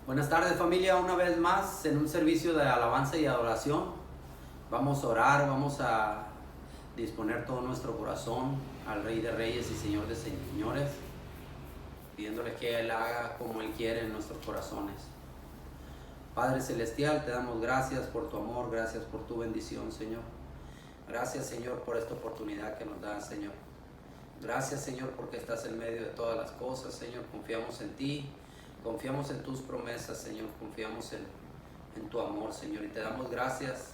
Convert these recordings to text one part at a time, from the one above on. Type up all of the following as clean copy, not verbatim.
Buenas tardes, familia, una vez más en un servicio de alabanza y adoración. Vamos a orar, vamos a disponer todo nuestro corazón al Rey de Reyes y Señor de Señores, pidiéndole que Él haga como Él quiere en nuestros corazones. Padre Celestial, te damos gracias por tu amor, gracias por tu bendición, Señor. Gracias, Señor, por esta oportunidad que nos das, Señor. Gracias, Señor, porque estás en medio de todas las cosas, Señor. Confiamos en ti. Confiamos en tus promesas, Señor, confiamos en tu amor, Señor, y te damos gracias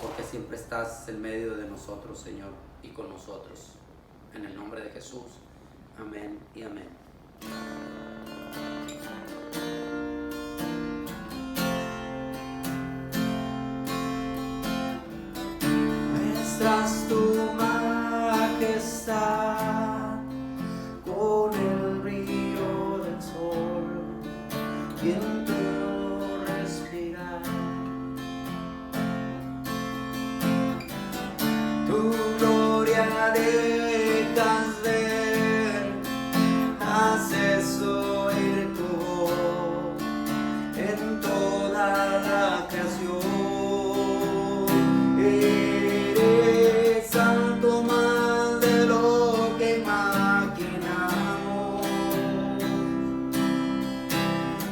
porque siempre estás en medio de nosotros, Señor, y con nosotros. En el nombre de Jesús, amén y amén. Muestras tu majestad con el brillo del sol. ¿Quién puedo respirar? Tu gloria dejas ver, haces oír tu voz en toda la creación. Eres santo más de lo que imaginamos,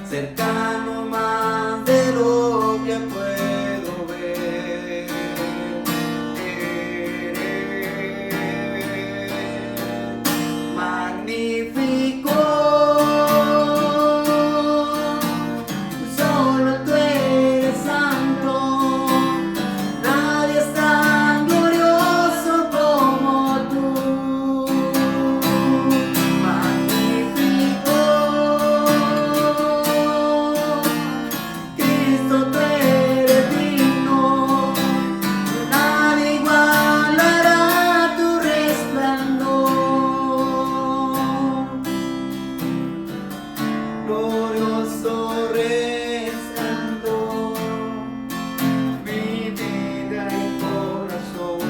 cercano más de lo que puedo ver. Eres magnífico, solo tú eres santo, nadie es tan glorioso como tú. Magnífico, Cristo, tú eres digno, nadie igualará tu resplandor. Glorioso resplandor, mi vida y corazón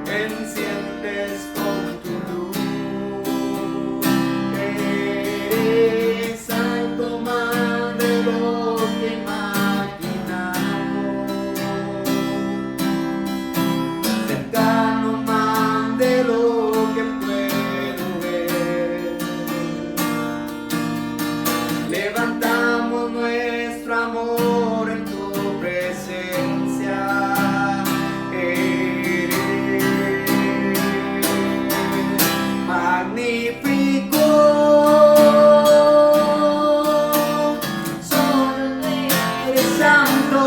enciendes con tu luz. Eres santo más de lo que imaginamos, cercano más de lo que puedo ver. Levantamos nuestro amor en tu presencia. Eres magnífico, solo eres santo,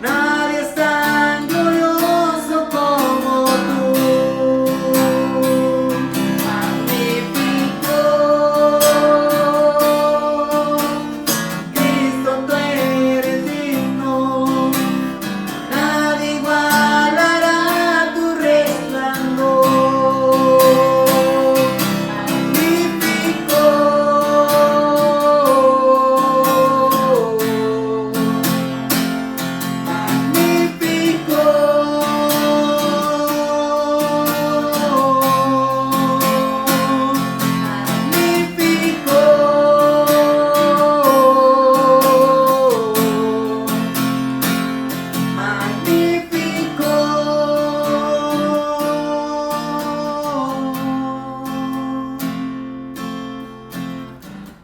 nadie es tan glorioso como tú. Magnífico, Cristo, tú eres digno, nadie igualará tu resplandor. Magnífico, magnífico, magnífico,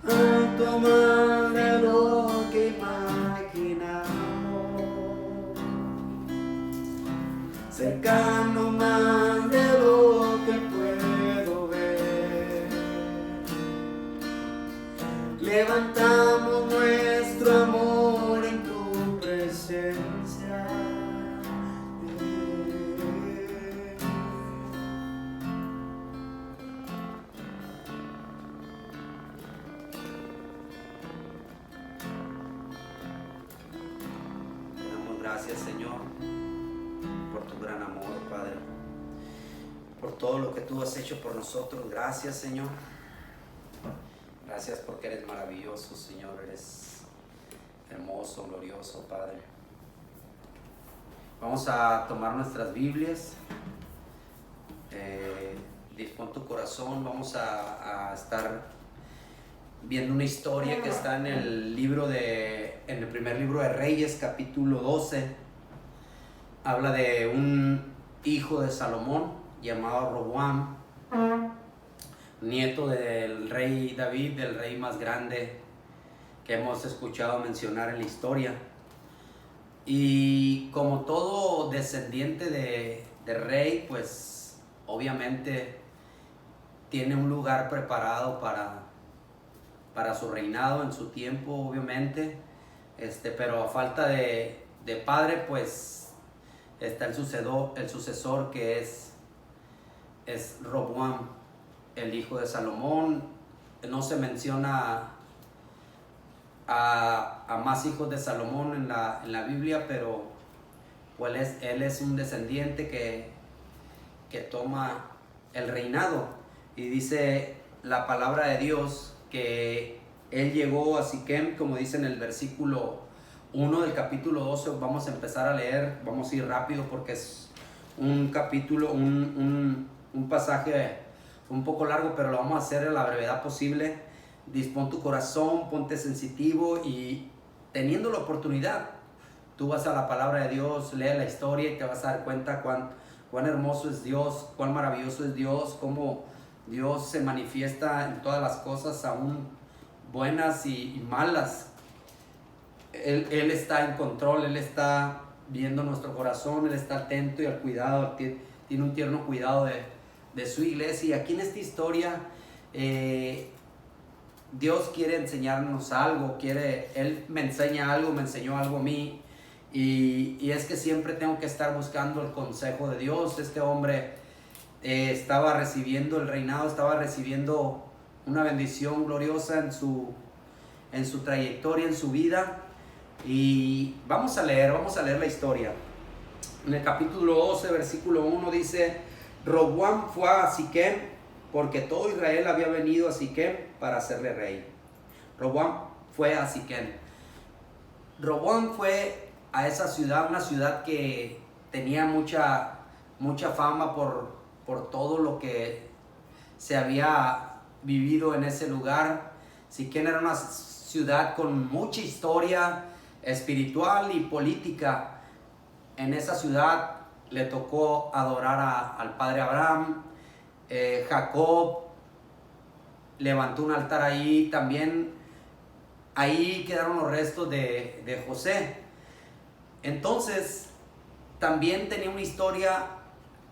alto más de lo que imaginamos, cercano más de lo que puedo ver. Levantamos nuestro amor en tu presencia. Te damos gracias, Señor, por tu gran amor, Padre, por todo lo que tú has hecho por nosotros. Gracias, Señor. Gracias porque eres maravilloso, Señor. Eres hermoso, glorioso, Padre. Vamos a tomar nuestras Biblias. Dispón tu corazón. Vamos a estar viendo una historia que está en en el primer libro de Reyes, capítulo 12. Habla de un hijo de Salomón llamado Roboam, nieto del rey David, del rey más grande que hemos escuchado mencionar en la historia. Y como todo descendiente de rey, pues obviamente tiene un lugar preparado para su reinado en su tiempo, obviamente. Pero a falta de padre, pues está el sucesor que es Roboam, el hijo de Salomón. No se menciona a más hijos de Salomón en la Biblia, pero pues él es un descendiente que toma el reinado. Y dice la palabra de Dios que él llegó a Siquem, como dice en el versículo 1 del capítulo 12. Vamos a empezar a leer, vamos a ir rápido porque es un capítulo, un pasaje un poco largo, pero lo vamos a hacer a la brevedad posible. Dispón tu corazón, ponte sensitivo, y teniendo la oportunidad, tú vas a la palabra de Dios, lee la historia y te vas a dar cuenta cuán hermoso es Dios, cuán maravilloso es Dios, cómo Dios se manifiesta en todas las cosas, aún buenas y malas. Él está en control, Él está viendo nuestro corazón, Él está atento y al cuidado, tiene un tierno cuidado de su iglesia. Y aquí en esta historia, Dios quiere enseñarnos algo, Él me enseña algo, me enseñó algo a mí, y es que siempre tengo que estar buscando el consejo de Dios. Este hombre estaba recibiendo el reinado, estaba recibiendo una bendición gloriosa en su trayectoria, en su vida. Y vamos a leer la historia. En el capítulo 12, versículo 1 dice: Roboam fue a Siquem, porque todo Israel había venido a Siquem para hacerle rey. Roboam fue a Siquem. Roboam fue a esa ciudad, una ciudad que tenía mucha fama por todo lo que se había vivido en ese lugar. Siquem era una ciudad con mucha historia espiritual y política. En esa ciudad le tocó adorar al padre Abraham. Jacob levantó un altar ahí. También ahí quedaron los restos de José. Entonces también tenía una historia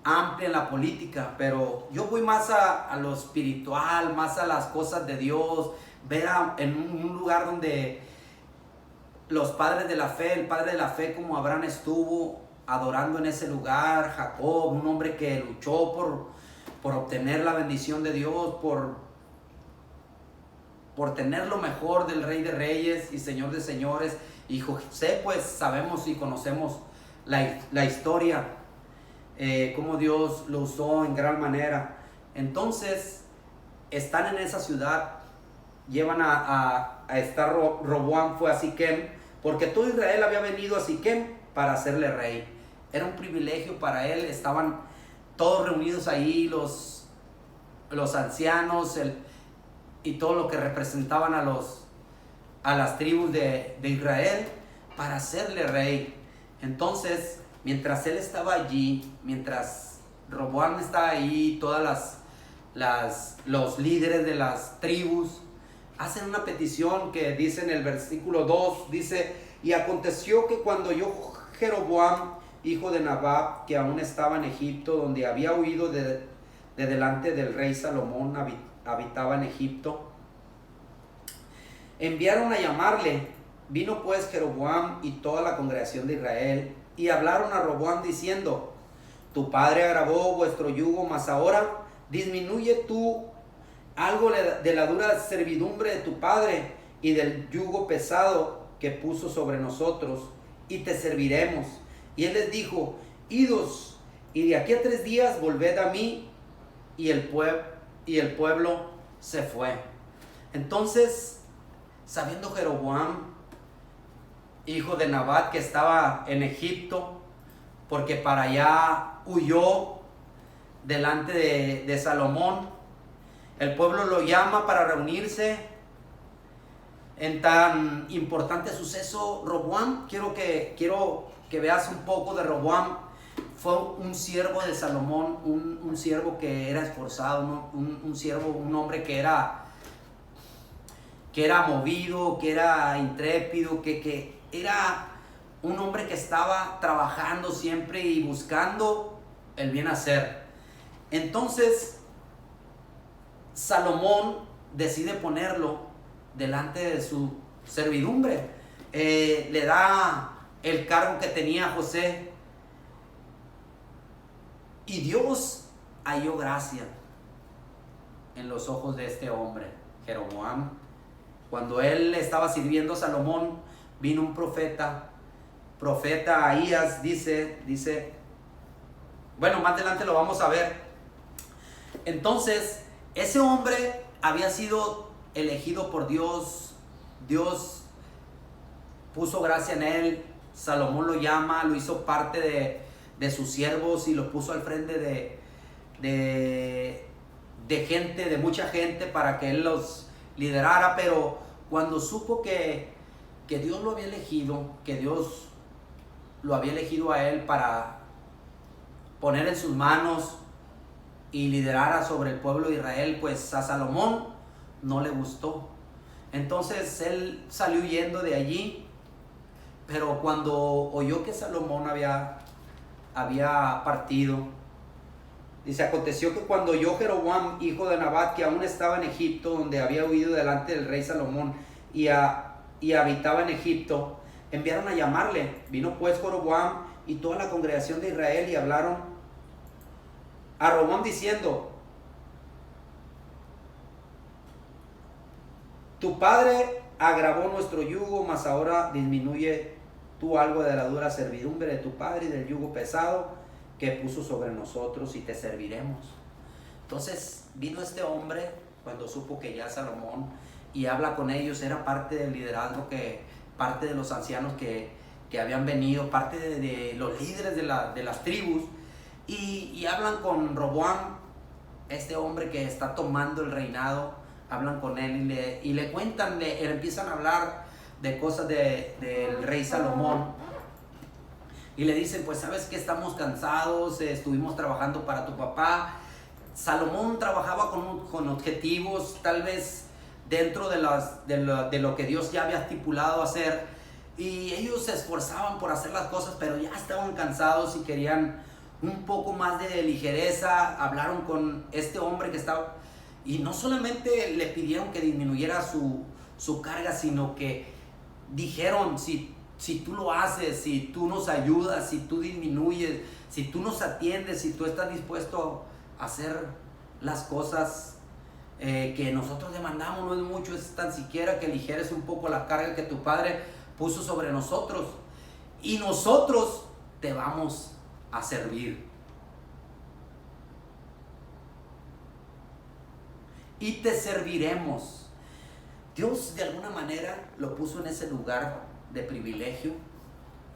amplia en la política, pero yo voy más a lo espiritual, más a las cosas de Dios, ver en un lugar donde los padres de la fe, el padre de la fe como Abraham estuvo adorando en ese lugar, Jacob, un hombre que luchó por obtener la bendición de Dios, por tener lo mejor del Rey de Reyes y Señor de Señores. Y José, pues sabemos y conocemos la historia, cómo Dios lo usó en gran manera. Entonces están en esa ciudad, llevan a estar. Roboam fue a Siquem, porque todo Israel había venido a Siquem para hacerle rey. Era un privilegio para él. Estaban todos reunidos ahí, los ancianos y todo lo que representaban a las tribus de Israel, para hacerle rey. Entonces, mientras él estaba allí, mientras Roboam estaba ahí, todas los líderes de las tribus hacen una petición que dice en el versículo 2, dice: y aconteció que cuando yo Jeroboam, hijo de Nabat, que aún estaba en Egipto, donde había huido de delante del rey Salomón, habitaba en Egipto, enviaron a llamarle. Vino pues Jeroboam y toda la congregación de Israel, y hablaron a Roboam diciendo: tu padre agravó vuestro yugo, mas ahora disminuye tú algo de la dura servidumbre de tu padre y del yugo pesado que puso sobre nosotros, y te serviremos. Y él les dijo: idos, y de aquí a 3 días volved a mí. Y el pueblo se fue. Entonces, sabiendo Jeroboam, hijo de Nabat, que estaba en Egipto, porque para allá huyó delante de Salomón, el pueblo lo llama para reunirse en tan importante suceso, Roboam, quiero que veas un poco de Roboam. Fue un siervo de Salomón, un siervo que era esforzado, un siervo, un hombre que era movido, que era intrépido, que era un hombre que estaba trabajando siempre y buscando el bien hacer. Entonces, Salomón decide ponerlo delante de su servidumbre. Le da el cargo que tenía José. Y Dios halló gracia en los ojos de este hombre, Jeroboam. Cuando él estaba sirviendo a Salomón, vino un profeta Ahías, dice, bueno, más adelante lo vamos a ver. Entonces, ese hombre había sido elegido por Dios. Dios puso gracia en él. Salomón lo llama, lo hizo parte de sus siervos y lo puso al frente de gente, de mucha gente, para que él los liderara. Pero cuando supo que Dios lo había elegido, que Dios lo había elegido a él para poner en sus manos y liderara sobre el pueblo de Israel, pues a Salomón no le gustó. Entonces él salió huyendo de allí. Pero cuando oyó que Salomón había partido, dice, aconteció que cuando oyó Jeroboam, hijo de Nabat, que aún estaba en Egipto, donde había huido delante del rey Salomón, y habitaba en Egipto, enviaron a llamarle. Vino pues Jeroboam y toda la congregación de Israel y hablaron a Roboam diciendo, tu padre agravó nuestro yugo, mas ahora disminuye tú algo de la dura servidumbre de tu padre y del yugo pesado que puso sobre nosotros, y te serviremos. Entonces vino este hombre cuando supo que ya Salomón, y habla con ellos. Era parte del liderazgo, parte de los ancianos que habían venido, parte de los líderes de las tribus, y hablan con Roboam, este hombre que está tomando el reinado. Hablan con él y le cuentan, le empiezan a hablar de cosas del rey Salomón, y le dicen, pues sabes que estamos cansados, estuvimos trabajando para tu papá. Salomón trabajaba con objetivos, tal vez dentro de lo que Dios ya había estipulado hacer, y ellos se esforzaban por hacer las cosas, pero ya estaban cansados y querían un poco más de ligereza. Hablaron con este hombre que estaba, y no solamente le pidieron que disminuyera su carga, sino que dijeron, si tú lo haces, si tú nos ayudas, si tú disminuyes, si tú nos atiendes, si tú estás dispuesto a hacer las cosas que nosotros demandamos, no es mucho, es tan siquiera que aligeres un poco la carga que tu padre puso sobre nosotros, y nosotros te vamos a servir. Y te serviremos. Dios de alguna manera lo puso en ese lugar de privilegio.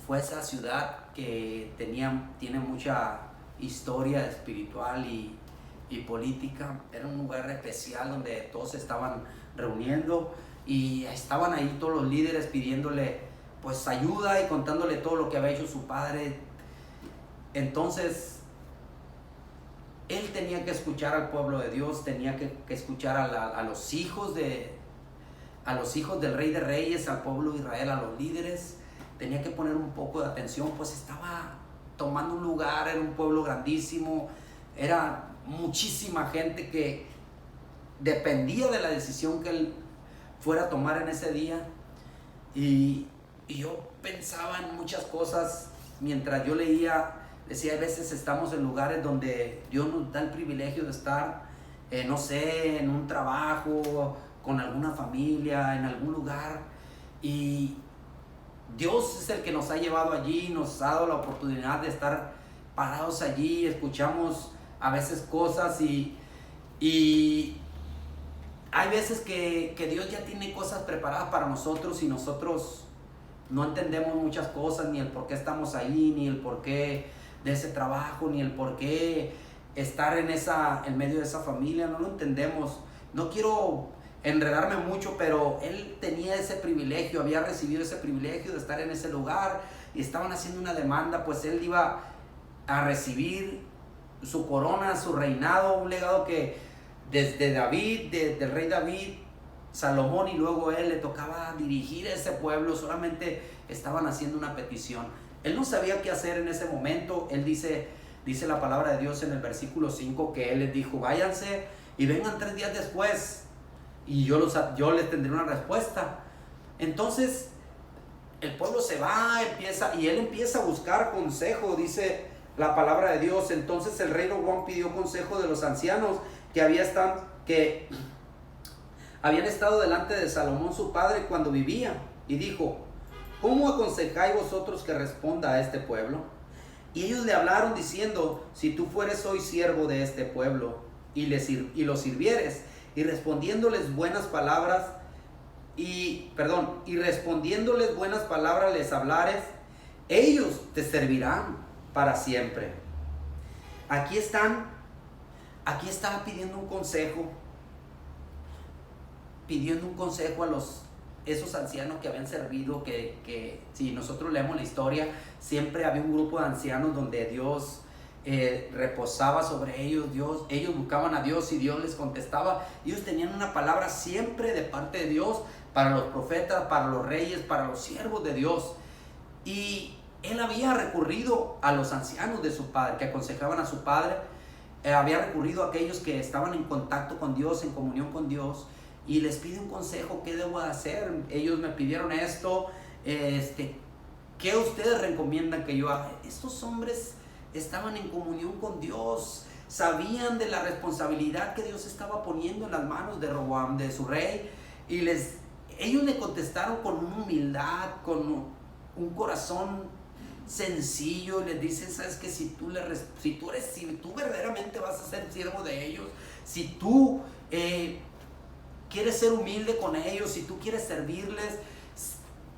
Fue esa ciudad que tiene mucha historia espiritual y política. Era un lugar especial donde todos se estaban reuniendo, y estaban ahí todos los líderes pidiéndole pues ayuda y contándole todo lo que había hecho su padre. Entonces él tenía que escuchar al pueblo de Dios, tenía que escuchar a los hijos del Rey de Reyes, al pueblo de Israel, a los líderes. Tenía que poner un poco de atención, pues estaba tomando un lugar, era un pueblo grandísimo, era muchísima gente que dependía de la decisión que él fuera a tomar en ese día. Y yo pensaba en muchas cosas mientras yo leía. Decía, a veces estamos en lugares donde Dios nos da el privilegio de estar, no sé, en un trabajo, con alguna familia, en algún lugar, y Dios es el que nos ha llevado allí, nos ha dado la oportunidad de estar parados allí. Escuchamos a veces cosas y hay veces que Dios ya tiene cosas preparadas para nosotros, y nosotros no entendemos muchas cosas, ni el por qué estamos ahí, ni el por qué de ese trabajo, ni el por qué estar en medio de esa familia. No lo entendemos. No quiero enredarme mucho, pero él tenía ese privilegio, había recibido ese privilegio de estar en ese lugar y estaban haciendo una demanda, pues él iba a recibir su corona, su reinado, un legado que desde David, del rey David, Salomón y luego él le tocaba dirigir ese pueblo, solamente estaban haciendo una petición. Él no sabía qué hacer en ese momento. Él dice la palabra de Dios en el versículo 5 que él les dijo, váyanse y vengan 3 días después y yo les tendré una respuesta. Entonces el pueblo se va, y él empieza a buscar consejo, dice la palabra de Dios. Entonces el rey Roboam pidió consejo de los ancianos que habían estado delante de Salomón su padre cuando vivía, y dijo, ¿cómo aconsejáis vosotros que responda a este pueblo? Y ellos le hablaron diciendo, si tú fueres hoy siervo de este pueblo y lo sirvieres, y respondiéndoles buenas palabras les hablares, ellos te servirán para siempre. Aquí estaba pidiendo un consejo a esos ancianos que habían servido, que si nosotros leemos la historia, siempre había un grupo de ancianos donde Dios reposaba sobre ellos. Ellos buscaban a Dios y Dios les contestaba. Ellos tenían una palabra siempre de parte de Dios para los profetas, para los reyes, para los siervos de Dios. Y él había recurrido a los ancianos de su padre, que aconsejaban a su padre. Había recurrido a aquellos que estaban en contacto con Dios, en comunión con Dios, y les pide un consejo. ¿Qué debo hacer? Ellos me pidieron esto, ¿qué ustedes recomiendan que yo haga? Estos hombres estaban en comunión con Dios, sabían de la responsabilidad que Dios estaba poniendo en las manos de Roboam, de su rey, y ellos le contestaron con una humildad, con un corazón sencillo, y les dicen, sabes que si tú verdaderamente vas a ser siervo de ellos, si tú quieres ser humilde con ellos, si tú quieres servirles,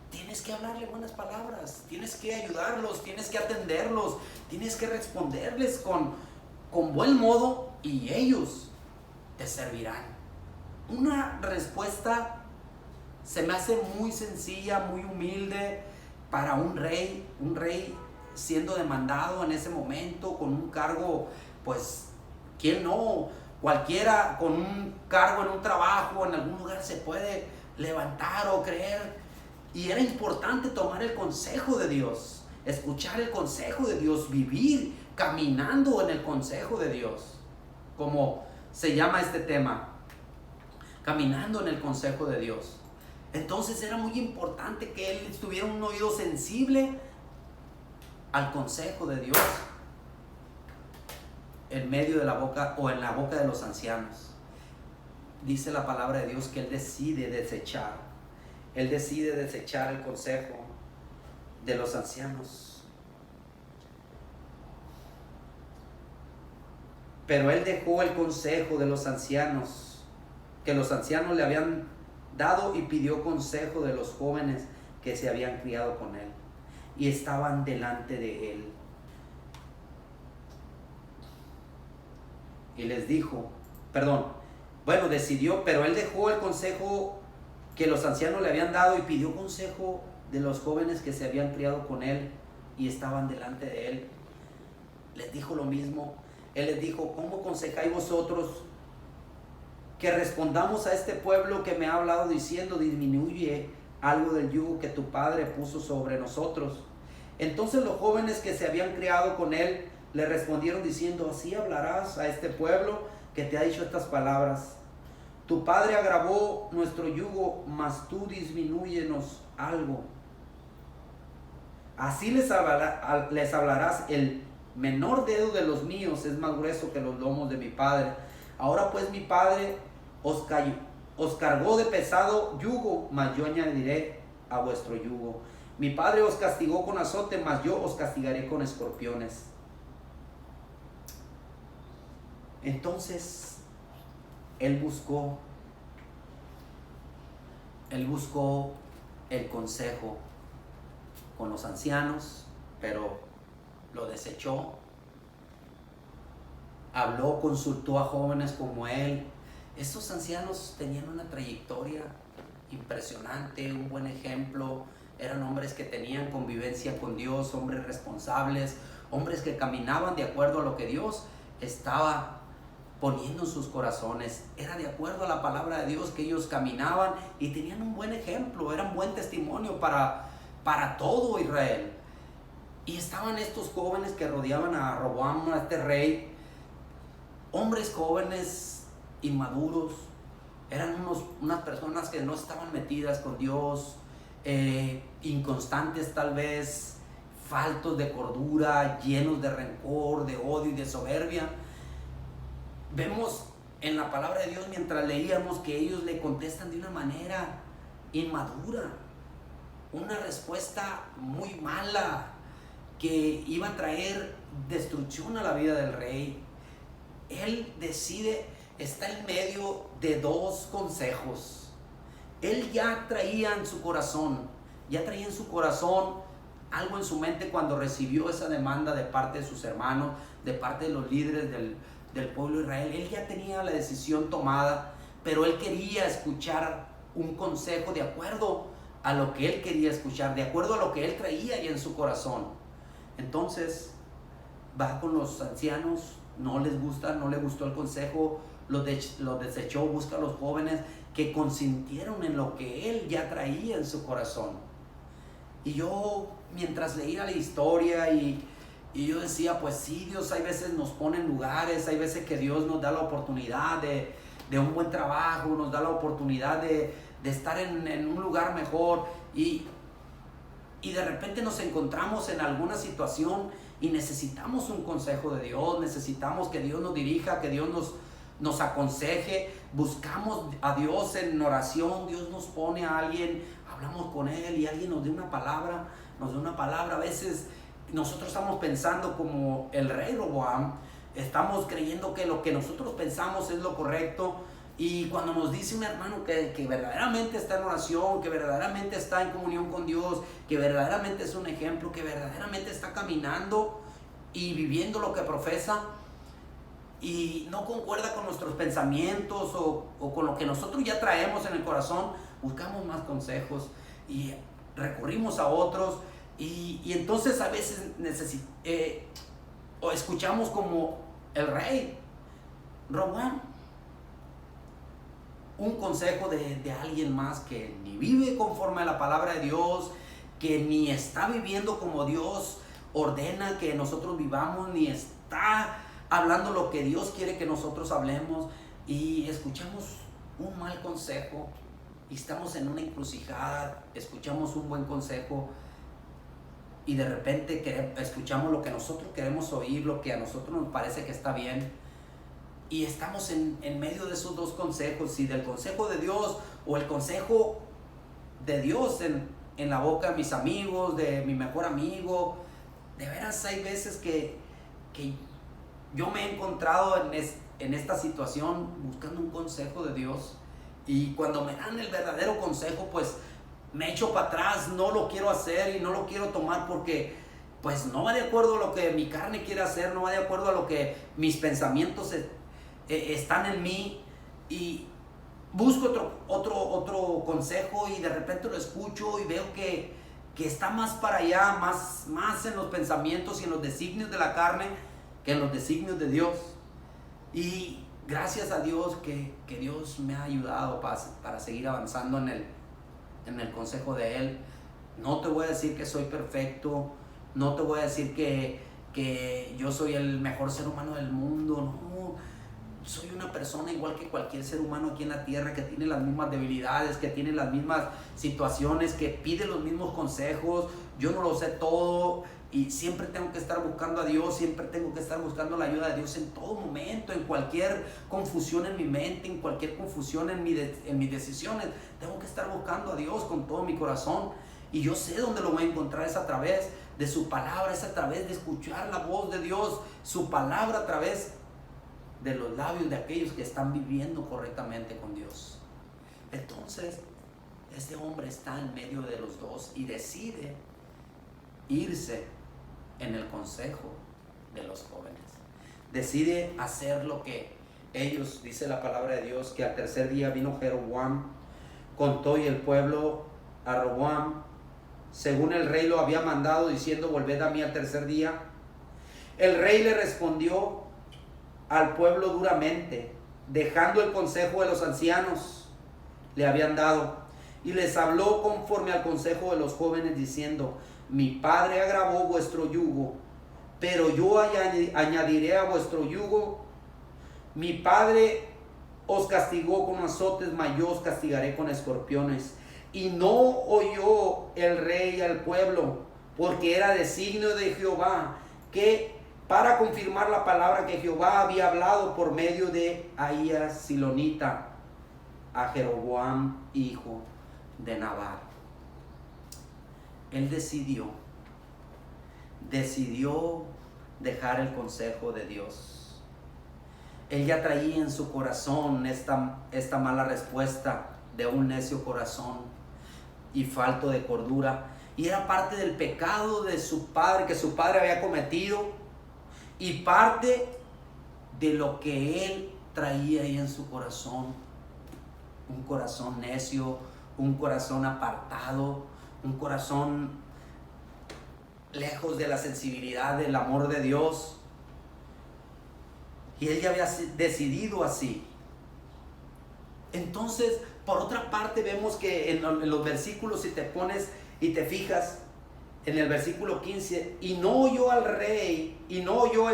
tienes que hablarle buenas palabras, tienes que ayudarlos, tienes que atenderlos, tienes que responderles con buen modo, y ellos te servirán. Una respuesta se me hace muy sencilla, muy humilde para un rey siendo demandado en ese momento con un cargo, pues, ¿quién no? Cualquiera con un cargo en un trabajo, en algún lugar se puede levantar o creer. Y era importante tomar el consejo de Dios, escuchar el consejo de Dios, vivir caminando en el consejo de Dios, como se llama este tema, caminando en el consejo de Dios. Entonces era muy importante que él tuviera un oído sensible al consejo de Dios en medio de la boca o en la boca de los ancianos. Dice la palabra de Dios que él decide desechar el consejo de los ancianos. Pero él dejó el consejo de los ancianos, que los ancianos le habían dado, y pidió consejo de los jóvenes que se habían criado con él y estaban delante de él. Y les dijo, decidió, pero él dejó el consejo que los ancianos le habían dado y pidió consejo de los jóvenes que se habían criado con él y estaban delante de él. Les dijo lo mismo. Él les dijo, ¿cómo aconsejáis vosotros que respondamos a este pueblo que me ha hablado diciendo, disminuye algo del yugo que tu padre puso sobre nosotros? Entonces los jóvenes que se habían criado con él le respondieron diciendo, así hablarás a este pueblo que te ha dicho estas palabras. Tu padre agravó nuestro yugo, mas tú disminúyenos algo. Así les hablarás, el menor dedo de los míos es más grueso que los lomos de mi padre. Ahora pues mi padre os cargó de pesado yugo, mas yo añadiré a vuestro yugo. Mi padre os castigó con azote, mas yo os castigaré con escorpiones. Entonces él buscó el consejo con los ancianos, pero lo desechó. Habló, consultó a jóvenes como él, Estos ancianos tenían una trayectoria impresionante, un buen ejemplo. Eran hombres que tenían convivencia con Dios, hombres responsables, hombres que caminaban de acuerdo a lo que Dios estaba poniendo en sus corazones. Era de acuerdo a la palabra de Dios que ellos caminaban y tenían un buen ejemplo, eran buen testimonio para todo Israel. Y estaban estos jóvenes que rodeaban a Roboam, a este rey, hombres jóvenes, inmaduros, eran unas personas que no estaban metidas con Dios, inconstantes tal vez, faltos de cordura, llenos de rencor, de odio y de soberbia. Vemos en la palabra de Dios mientras leíamos que ellos le contestan de una manera inmadura, una respuesta muy mala que iba a traer destrucción a la vida del rey. Él decide, está en medio de dos consejos. Él ya traía en su corazón algo en su mente cuando recibió esa demanda de parte de sus hermanos, de parte de los líderes del pueblo de Israel. Él ya tenía la decisión tomada, pero él quería escuchar un consejo de acuerdo a lo que él quería escuchar, de acuerdo a lo que él traía ya en su corazón. Entonces va con los ancianos, no les gustó el consejo, los desechó, busca a los jóvenes que consintieron en lo que él ya traía en su corazón. Y yo, mientras leía la historia y yo decía, pues sí, Dios hay veces nos pone en lugares, hay veces que Dios nos da la oportunidad de un buen trabajo, nos da la oportunidad de estar en un lugar mejor y de repente nos encontramos en alguna situación y necesitamos un consejo de Dios, necesitamos que Dios nos dirija, que Dios nos aconseje, buscamos a Dios en oración, Dios nos pone a alguien, hablamos con Él y alguien nos da una palabra, a veces nosotros estamos pensando como el rey Roboam, estamos creyendo que lo que nosotros pensamos es lo correcto. Y cuando nos dice un hermano que verdaderamente está en oración, que verdaderamente está en comunión con Dios, que verdaderamente es un ejemplo, que verdaderamente está caminando y viviendo lo que profesa y no concuerda con nuestros pensamientos o con lo que nosotros ya traemos en el corazón, buscamos más consejos y recurrimos a otros y entonces a veces o escuchamos como el rey Roboam, un consejo de alguien más que ni vive conforme a la palabra de Dios, que ni está viviendo como Dios ordena que nosotros vivamos, ni está hablando lo que Dios quiere que nosotros hablemos, y escuchamos un mal consejo y estamos en una encrucijada, escuchamos un buen consejo y de repente escuchamos lo que nosotros queremos oír, lo que a nosotros nos parece que está bien. Y estamos en medio de esos dos consejos, si del consejo de Dios o el consejo de Dios en la boca de mis amigos, de mi mejor amigo. De veras hay veces que yo me he encontrado en esta situación buscando un consejo de Dios, y cuando me dan el verdadero consejo, pues me echo para atrás, no lo quiero hacer y no lo quiero tomar porque pues no va de acuerdo a lo que mi carne quiere hacer, no va de acuerdo a lo que mis pensamientos están en mí, y busco otro consejo y de repente lo escucho y veo que está más para allá, más en los pensamientos y en los designios de la carne que en los designios de Dios. Y gracias a Dios que Dios me ha ayudado para seguir avanzando en el consejo de Él. No te voy a decir que soy perfecto, no te voy a decir que yo soy el mejor ser humano del mundo, no. Soy una persona igual que cualquier ser humano aquí en la tierra, que tiene las mismas debilidades, que tiene las mismas situaciones, que pide los mismos consejos. Yo no lo sé todo y siempre tengo que estar buscando a Dios, siempre tengo que estar buscando la ayuda de Dios en todo momento, en cualquier confusión en mi mente, en cualquier confusión en mis decisiones. Tengo que estar buscando a Dios con todo mi corazón, y yo sé dónde lo voy a encontrar, es a través de su palabra, es a través de escuchar la voz de Dios, su palabra a través de los labios de aquellos que están viviendo correctamente con Dios. Entonces, este hombre está en medio de los dos y decide irse en el consejo de los jóvenes. Decide hacer lo que ellos, dice la palabra de Dios, que al tercer día vino Jeroboam con todo y el pueblo a Roboam, según el rey lo había mandado, diciendo: volved a mí al tercer día. El rey le respondió al pueblo duramente, dejando el consejo de los ancianos le habían dado, y les habló conforme al consejo de los jóvenes, diciendo: mi padre agravó vuestro yugo, pero yo añadiré a vuestro yugo. Mi padre os castigó con azotes, mas yo os castigaré con escorpiones. Y no oyó el rey al pueblo, porque era designio de Jehová, que para confirmar la palabra que Jehová había hablado por medio de Ahías silonita a Jeroboam, hijo de Nabat. Él decidió dejar el consejo de Dios. Él ya traía en su corazón esta mala respuesta de un necio corazón y falto de cordura, y era parte del pecado de su padre, que su padre había cometido, y parte de lo que él traía ahí en su corazón. Un corazón necio, un corazón apartado, un corazón lejos de la sensibilidad del amor de Dios. Y él ya había decidido así. Entonces, por otra parte, vemos que en los versículos, si te pones y te fijas, en el versículo 15, y no oyó el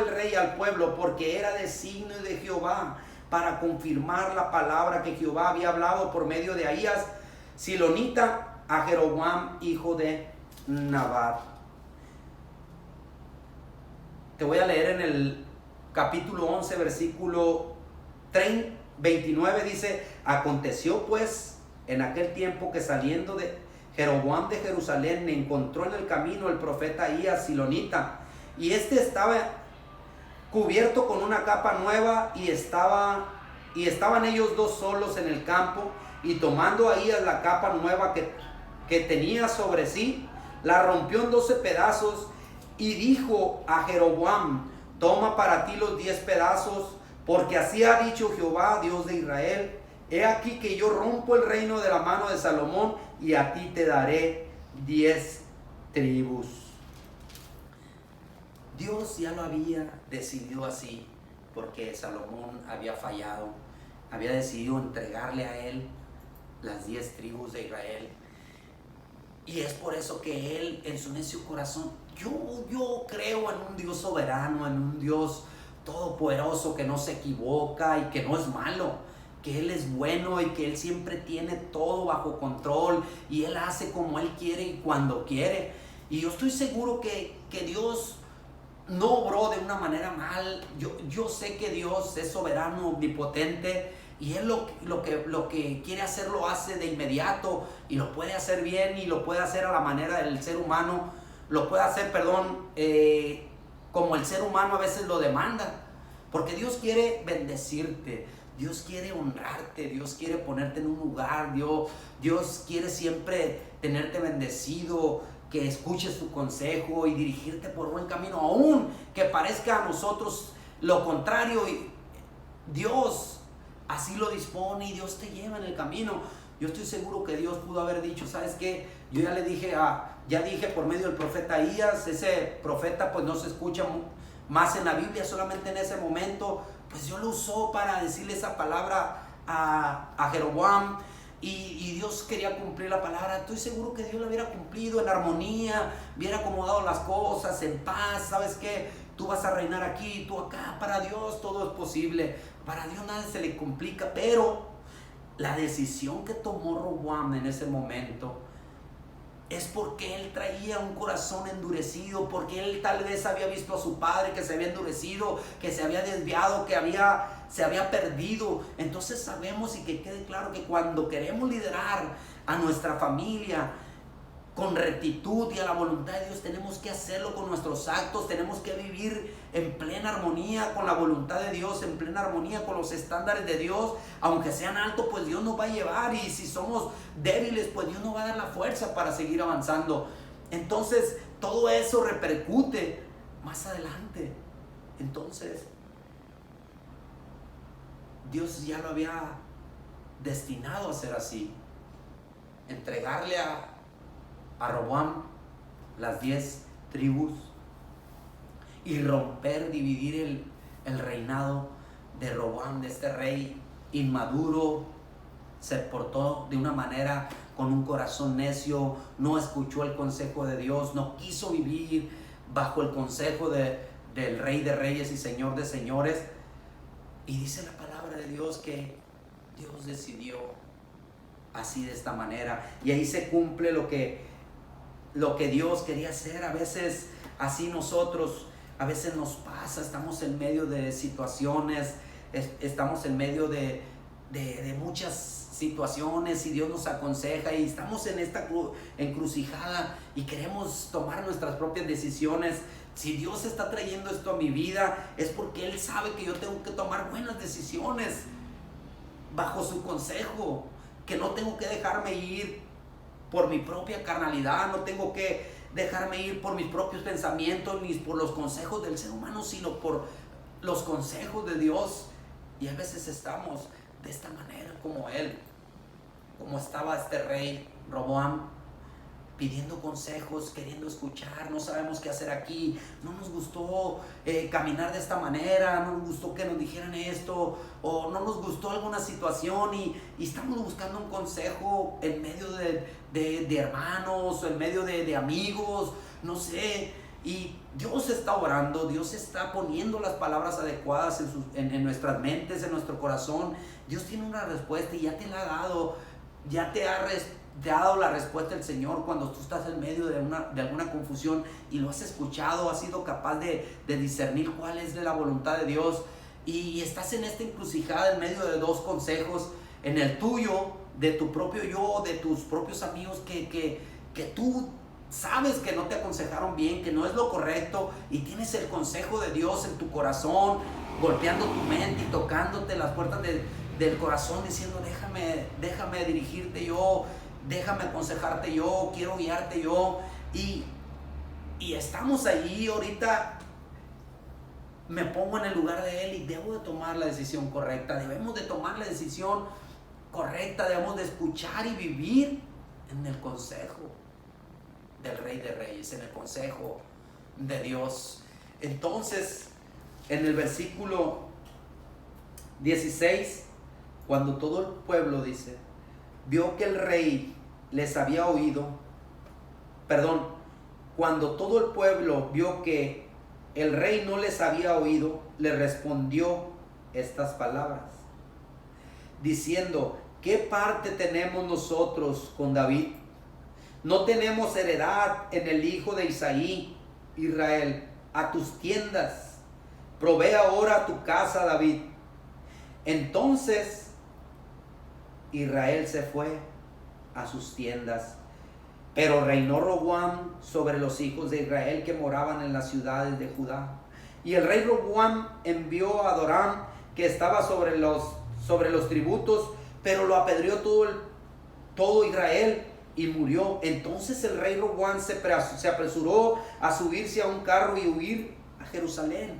rey al pueblo, porque era designio de Jehová para confirmar la palabra que Jehová había hablado por medio de Ahías silonita a Jeroboam, hijo de Nabat. Te voy a leer en el capítulo 11, versículo 29, dice: aconteció pues en aquel tiempo que saliendo de Jeroboam de Jerusalén, encontró en el camino el profeta Ahías silonita, y estaba cubierto con una capa nueva, y estaban ellos dos solos en el campo, y tomando Ahías la capa nueva que tenía sobre sí, la rompió en 12 pedazos, y dijo a Jeroboam: toma para ti los 10 pedazos, porque así ha dicho Jehová, Dios de Israel: he aquí que yo rompo el reino de la mano de Salomón, y a ti te daré 10 tribus. Dios ya lo había decidido así, porque Salomón había fallado, había decidido entregarle a él las 10 tribus de Israel. Y es por eso que él, en su necio corazón, yo creo en un Dios soberano, en un Dios todopoderoso que no se equivoca y que no es malo, que Él es bueno y que Él siempre tiene todo bajo control, y Él hace como Él quiere y cuando quiere. Y yo estoy seguro que Dios no obró de una manera mal. Yo sé que Dios es soberano, omnipotente, y Él lo que quiere hacer lo hace de inmediato, y lo puede hacer bien, y lo puede hacer a la manera del ser humano, lo puede hacer, como el ser humano a veces lo demanda, porque Dios quiere bendecirte, Dios quiere honrarte, Dios quiere ponerte en un lugar, Dios quiere siempre tenerte bendecido, que escuches su consejo y dirigirte por buen camino, aún que parezca a nosotros lo contrario. Y Dios así lo dispone, y Dios te lleva en el camino. Yo estoy seguro que Dios pudo haber dicho: ¿sabes qué? Yo ya dije por medio del profeta Ahías, ese profeta pues no se escucha más en la Biblia, solamente en ese momento, pues Dios lo usó para decirle esa palabra a Jeroboam, y Dios quería cumplir la palabra. Estoy seguro que Dios la hubiera cumplido en armonía, hubiera acomodado las cosas en paz. ¿Sabes qué? Tú vas a reinar aquí, tú acá. Para Dios todo es posible, para Dios nada se le complica. Pero la decisión que tomó Roboam en ese momento es porque él traía un corazón endurecido, porque él tal vez había visto a su padre que se había endurecido, que se había desviado, que se había perdido. Entonces sabemos, y que quede claro, que cuando queremos liderar a nuestra familia con rectitud y a la voluntad de Dios, tenemos que hacerlo con nuestros actos, tenemos que vivir en plena armonía con la voluntad de Dios, en plena armonía con los estándares de Dios. Aunque sean altos, pues Dios nos va a llevar, y si somos débiles, pues Dios nos va a dar la fuerza para seguir avanzando. Entonces todo eso repercute más adelante. Entonces Dios ya lo había destinado a ser así. Entregarle a Roboam las 10 tribus y romper, dividir el reinado de Roboam, de este rey inmaduro. Se portó de una manera con un corazón necio, no escuchó el consejo de Dios, no quiso vivir bajo el consejo del Rey de Reyes y Señor de Señores. Y dice la palabra de Dios que Dios decidió así, de esta manera, y ahí se cumple lo que Dios quería hacer. A veces así nosotros, a veces nos pasa, estamos en medio de situaciones, estamos en medio de muchas situaciones y Dios nos aconseja y estamos en esta encrucijada y queremos tomar nuestras propias decisiones. Si Dios está trayendo esto a mi vida, es porque Él sabe que yo tengo que tomar buenas decisiones bajo su consejo, que no tengo que dejarme ir por mi propia carnalidad, no tengo que dejarme ir por mis propios pensamientos ni por los consejos del ser humano, sino por los consejos de Dios. Y a veces estamos de esta manera como él, como estaba este rey Roboam, pidiendo consejos, queriendo escuchar. No sabemos qué hacer aquí, no nos gustó caminar de esta manera, no nos gustó que nos dijeran esto, o no nos gustó alguna situación y estamos buscando un consejo en medio de hermanos, o en medio de amigos, no sé. Y Dios está obrando, Dios está poniendo las palabras adecuadas en nuestras mentes, en nuestro corazón. Dios tiene una respuesta y ya te la ha dado, ya te ha dado la respuesta el Señor cuando tú estás en medio de alguna confusión y lo has escuchado, has sido capaz de discernir cuál es la voluntad de Dios, y estás en esta encrucijada en medio de dos consejos, en el tuyo, de tu propio yo, de tus propios amigos que tú sabes que no te aconsejaron bien, que no es lo correcto, y tienes el consejo de Dios en tu corazón, golpeando tu mente y tocándote las puertas del corazón, diciendo déjame dirigirte yo, déjame aconsejarte yo, quiero guiarte yo. Y estamos allí. Ahorita me pongo en el lugar de Él y debo de tomar la decisión correcta. Debemos de tomar la decisión correcta, debemos de escuchar y vivir en el consejo del Rey de Reyes, en el consejo de Dios. Entonces, en el versículo 16, cuando todo el pueblo, dice, vio que el rey les había oído, cuando todo el pueblo vio que el rey no les había oído, le respondió estas palabras, diciendo, ¿qué parte tenemos nosotros con David? No tenemos heredad en el hijo de Isaí. Israel, a tus tiendas, provee ahora tu casa, David. Entonces Israel se fue a sus tiendas, pero reinó Roboam sobre los hijos de Israel que moraban en las ciudades de Judá. Y el rey Roboam envió a Adoram, que estaba sobre los tributos, pero lo apedreó todo Israel y murió. Entonces el rey Roboam se apresuró a subirse a un carro y huir a Jerusalén.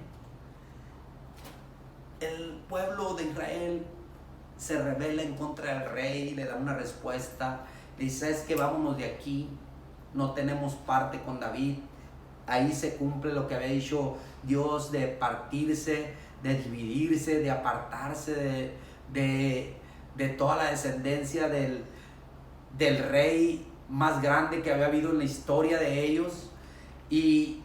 El pueblo de Israel se rebela en contra del rey, le da una respuesta, dice, es que vámonos de aquí, no tenemos parte con David. Ahí se cumple lo que había dicho Dios, de partirse, de dividirse, de apartarse de toda la descendencia del rey más grande que había habido en la historia de ellos. Y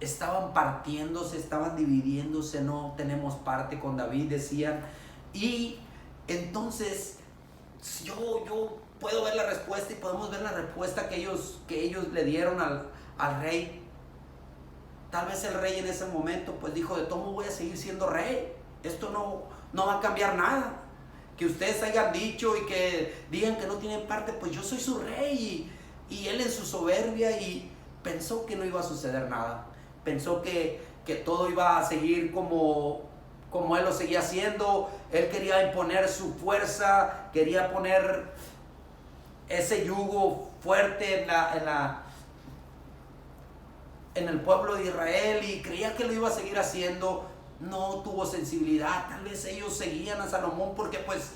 estaban partiéndose, estaban dividiéndose, no tenemos parte con David, decían. Y entonces yo puedo ver la respuesta, y podemos ver la respuesta que ellos le dieron al rey. Tal vez el rey en ese momento pues dijo, de todo voy a seguir siendo rey, esto no va a cambiar nada, que ustedes hayan dicho y que digan que no tienen parte, pues yo soy su rey. Y él en su soberbia y pensó que no iba a suceder nada, pensó que todo iba a seguir como él lo seguía haciendo. Él quería imponer su fuerza, quería poner ese yugo fuerte en el pueblo de Israel, y creía que lo iba a seguir haciendo. no tuvo sensibilidad. Tal vez ellos seguían a Salomón porque pues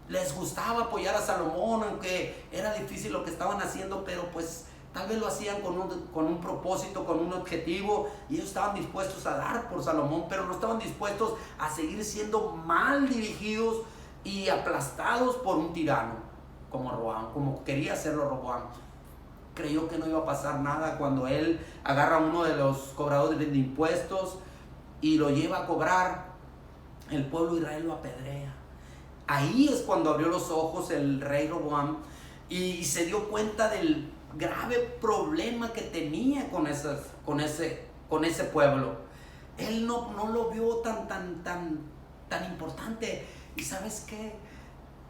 les gustaba apoyar a Salomón, aunque era difícil lo que estaban haciendo, pero pues tal vez lo hacían con un propósito, con un objetivo, y ellos estaban dispuestos a dar por Salomón, pero no estaban dispuestos a seguir siendo mal dirigidos y aplastados por un tirano como Roboam, como quería hacerlo Roboam. Creyó que no iba a pasar nada cuando él agarra a uno de los cobradores de impuestos y lo lleva a cobrar. El pueblo de Israel lo apedrea. Ahí es cuando abrió los ojos el rey Roboam y se dio cuenta del grave problema que tenía con ese pueblo. Él no lo vio tan importante. ¿Y sabes qué?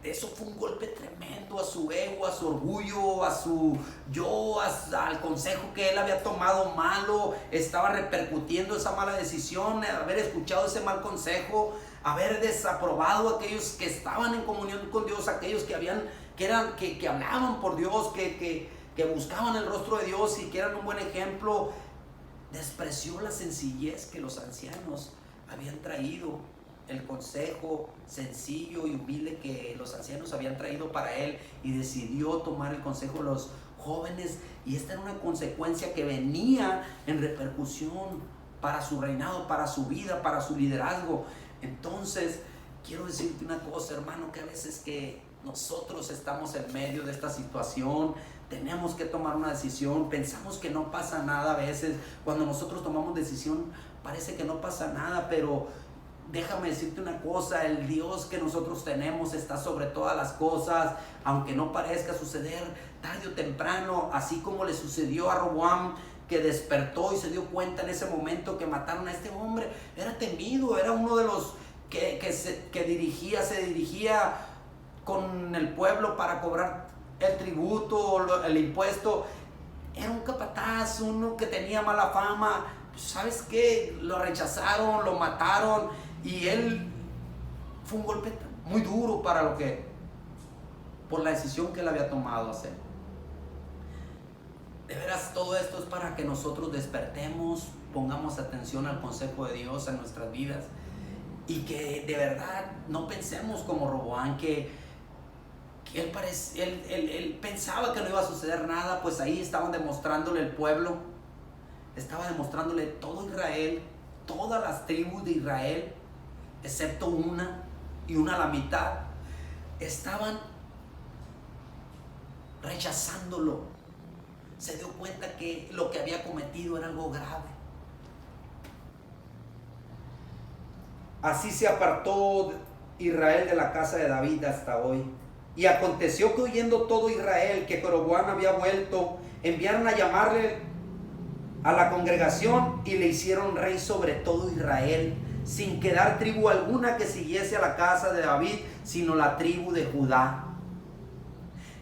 Eso fue un golpe tremendo a su ego, a su orgullo, al consejo que él había tomado malo. Estaba repercutiendo esa mala decisión, haber escuchado ese mal consejo, haber desaprobado a aquellos que estaban en comunión con Dios, aquellos que hablaban por Dios, que buscaban el rostro de Dios y que eran un buen ejemplo. Despreció la sencillez que los ancianos habían traído, el consejo sencillo y humilde que los ancianos habían traído para él, y decidió tomar el consejo de los jóvenes. Y esta era una consecuencia que venía en repercusión para su reinado, para su vida, para su liderazgo. Entonces quiero decirte una cosa, hermano, que a veces que nosotros estamos en medio de esta situación, tenemos que tomar una decisión, pensamos que no pasa nada. A veces cuando nosotros tomamos decisión parece que no pasa nada, pero déjame decirte una cosa, el Dios que nosotros tenemos está sobre todas las cosas, aunque no parezca suceder tarde o temprano, así como le sucedió a Roboam, que despertó y se dio cuenta en ese momento que mataron a este hombre. Era temido, era uno de los que se dirigía con el pueblo para cobrar el tributo, el impuesto. Era un capataz, uno que tenía mala fama. ¿Sabes qué? Lo rechazaron, lo mataron, y él fue un golpe muy duro por la decisión que él había tomado hacer. De veras, todo esto es para que nosotros despertemos, pongamos atención al consejo de Dios en nuestras vidas, y que de verdad no pensemos como Roboam, que él pensaba que no iba a suceder nada. Pues ahí estaban demostrándole el pueblo, estaba demostrándole todo Israel, todas las tribus de Israel, excepto una a la mitad, estaban rechazándolo. Se dio cuenta que lo que había cometido era algo grave. Así se apartó Israel de la casa de David hasta hoy. Y aconteció que, oyendo todo Israel que Jeroboam había vuelto, enviaron a llamarle a la congregación y le hicieron rey sobre todo Israel, sin quedar tribu alguna que siguiese a la casa de David, sino la tribu de Judá.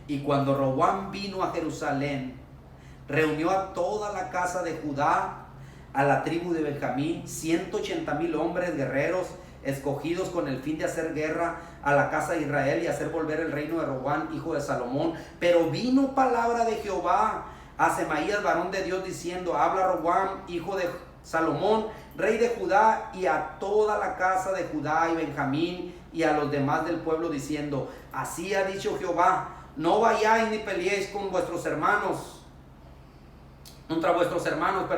Y cuando Roboam vino a Jerusalén, reunió a toda la casa de Judá, a la tribu de Benjamín, 180,000 hombres guerreros, escogidos con el fin de hacer guerra a la casa de Israel y hacer volver el reino de Roboam, hijo de Salomón. Pero vino palabra de Jehová a Semaías, varón de Dios, diciendo: habla Roboam, hijo de Salomón, rey de Judá, y a toda la casa de Judá y Benjamín y a los demás del pueblo, diciendo: así ha dicho Jehová, no vayáis ni peleéis con vuestros hermanos, contra vuestros hermanos,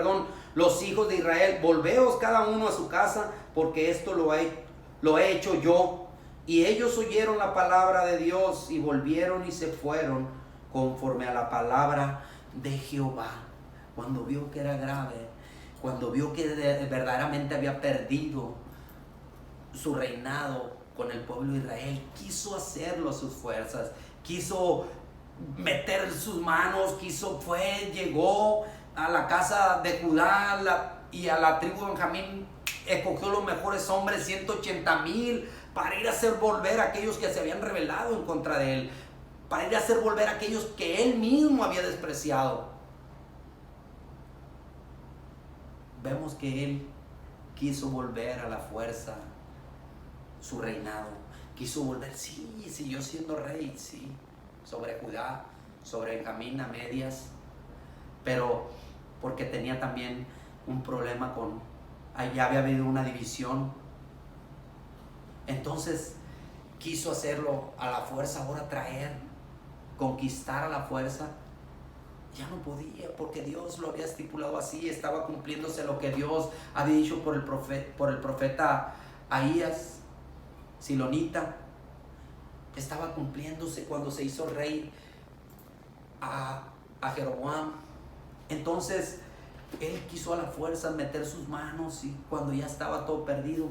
los hijos de Israel. Volveos cada uno a su casa, porque esto lo he hecho yo. Y ellos oyeron la palabra de Dios y volvieron y se fueron conforme a la palabra de Jehová. Cuando vio que era grave, cuando vio que verdaderamente había perdido su reinado con el pueblo de Israel, quiso hacerlo a sus fuerzas, quiso meter sus manos, llegó a la casa de Judá y a la tribu de Benjamín, escogió los mejores hombres, 180,000, para ir a hacer volver a aquellos que se habían rebelado en contra de él, para ir a hacer volver a aquellos que él mismo había despreciado. Vemos que él quiso volver a la fuerza su reinado, quiso volver, sí, siguió siendo rey, sí, sobre Judá, sobre Benjamín a medias, pero porque tenía también un problema con ya había habido una división. Entonces quiso hacerlo a la fuerza, ahora conquistar a la fuerza. Ya no podía, porque Dios lo había estipulado así. Estaba cumpliéndose lo que Dios había dicho por el profeta Ahías, Silonita. Estaba cumpliéndose cuando se hizo rey a Jeroboam. Entonces él quiso a la fuerza meter sus manos, y cuando ya estaba todo perdido.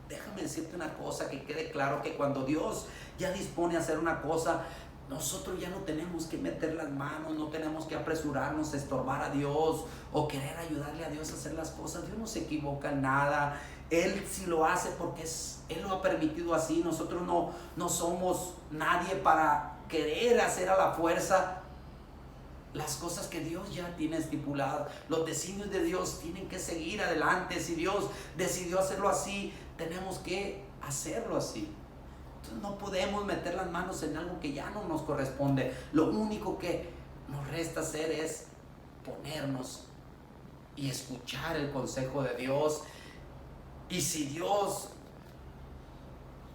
Déjame decirte una cosa, que quede claro que cuando Dios ya dispone a hacer una cosa, nosotros ya no tenemos que meter las manos, no tenemos que apresurarnos a estorbar a Dios o querer ayudarle a Dios a hacer las cosas. Dios no se equivoca en nada. Él sí lo hace porque Él lo ha permitido así. Nosotros no somos nadie para querer hacer a la fuerza las cosas que Dios ya tiene estipuladas. Los designios de Dios tienen que seguir adelante. Si Dios decidió hacerlo así, tenemos que hacerlo así. Entonces no podemos meter las manos en algo que ya no nos corresponde. Lo único que nos resta hacer es ponernos y escuchar el consejo de Dios. Y si Dios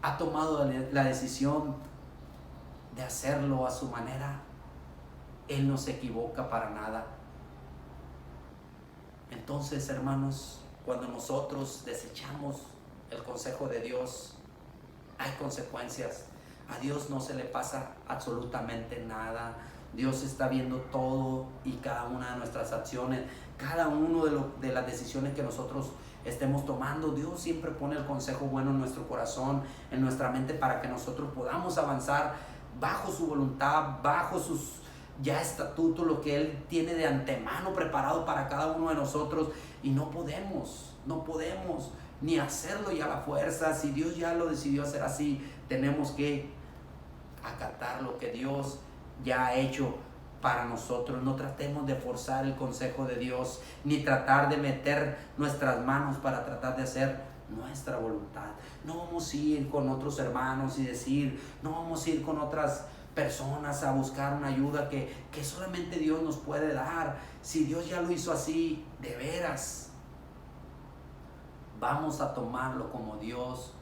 ha tomado la decisión de hacerlo a su manera, Él no se equivoca para nada. Entonces, hermanos, cuando nosotros desechamos el consejo de Dios, hay consecuencias. A Dios no se le pasa absolutamente nada. Dios está viendo todo y cada una de nuestras acciones, cada uno de las decisiones que nosotros estemos tomando. Dios siempre pone el consejo bueno en nuestro corazón, en nuestra mente, para que nosotros podamos avanzar bajo su voluntad, bajo sus ya estatutos, lo que Él tiene de antemano preparado para cada uno de nosotros. Y no podemos ni hacerlo ya a la fuerza. Si Dios ya lo decidió hacer así, tenemos que acatar lo que Dios ya ha hecho para nosotros. No tratemos de forzar el consejo de Dios, ni tratar de meter nuestras manos para tratar de hacer nuestra voluntad. No vamos a ir con otros hermanos y decir, no vamos a ir con otras personas a buscar una ayuda que solamente Dios nos puede dar. Si Dios ya lo hizo así, de veras, vamos a tomarlo como Dios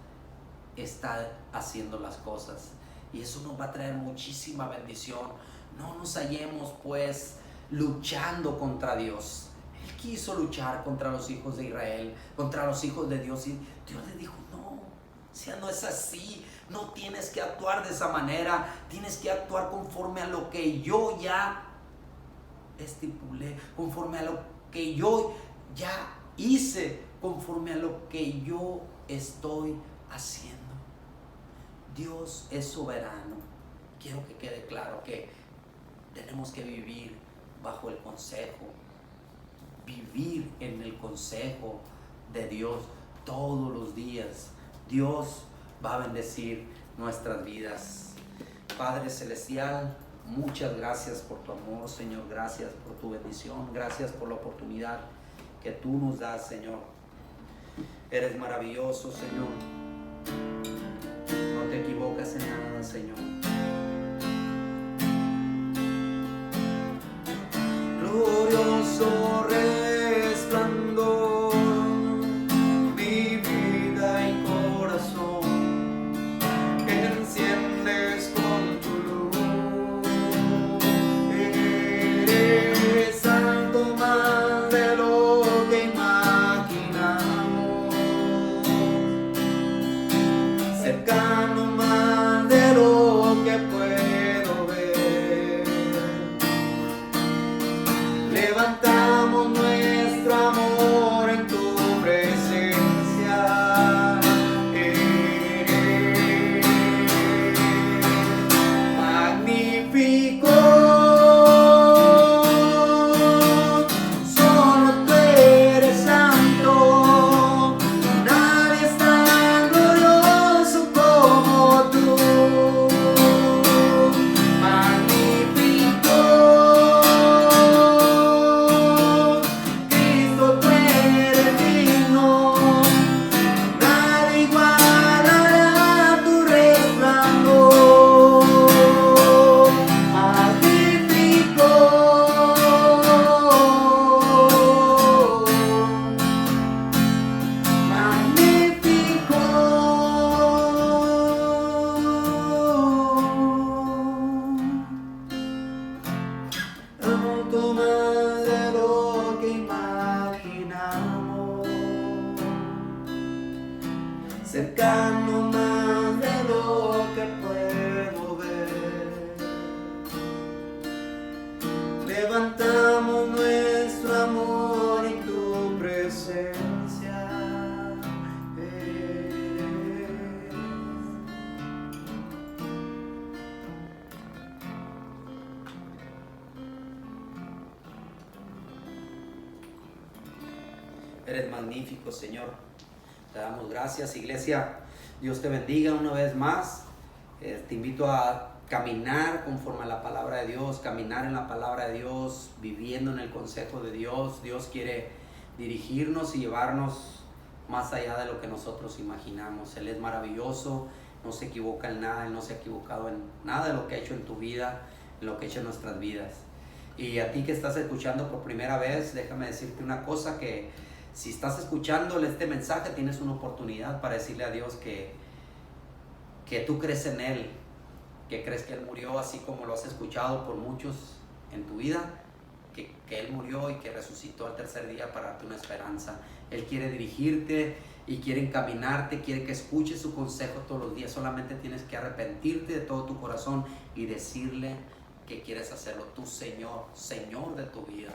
está haciendo las cosas, y eso nos va a traer muchísima bendición. No nos hallemos pues luchando contra Dios. Él quiso luchar contra los hijos de Israel, contra los hijos de Dios, y Dios le dijo, no, no es así. No tienes que actuar de esa manera, tienes que actuar conforme a lo que yo ya estipulé, conforme a lo que yo ya hice, conforme a lo que yo estoy haciendo. Dios es soberano. Quiero que quede claro que tenemos que vivir bajo el consejo, vivir en el consejo de Dios todos los días. Dios va a bendecir nuestras vidas. Padre Celestial, muchas gracias por tu amor, Señor. Gracias por tu bendición. Gracias por la oportunidad que tú nos das, Señor. Eres maravilloso, Señor. No te equivocas en nada, Señor. Glorioso resplandor, mi vida y corazón, enciendes con tu luz. Eres alto más de lo que imaginamos, cercano más de lo tanto más de lo que imaginamos, cercano más de lo que puedo ver. Levantamos nuestro amor en tu presencia. Eres magnífico, Señor. Te damos gracias, iglesia. Dios te bendiga una vez más. Te invito a caminar conforme a la palabra de Dios, caminar en la palabra de Dios, viviendo en el consejo de Dios. Dios quiere dirigirnos y llevarnos más allá de lo que nosotros imaginamos. Él es maravilloso, no se equivoca en nada, Él no se ha equivocado en nada de lo que ha hecho en tu vida, en lo que ha hecho en nuestras vidas. Y a ti que estás escuchando por primera vez, déjame decirte una cosa, que si estás escuchando este mensaje, tienes una oportunidad para decirle a Dios que tú crees en Él, que crees que Él murió así como lo has escuchado por muchos en tu vida, que Él murió y que resucitó al tercer día para darte una esperanza. Él quiere dirigirte y quiere encaminarte, quiere que escuches su consejo todos los días. Solamente tienes que arrepentirte de todo tu corazón y decirle que quieres hacerlo tú, Señor, Señor de tu vida.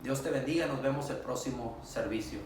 Dios te bendiga, nos vemos el próximo servicio.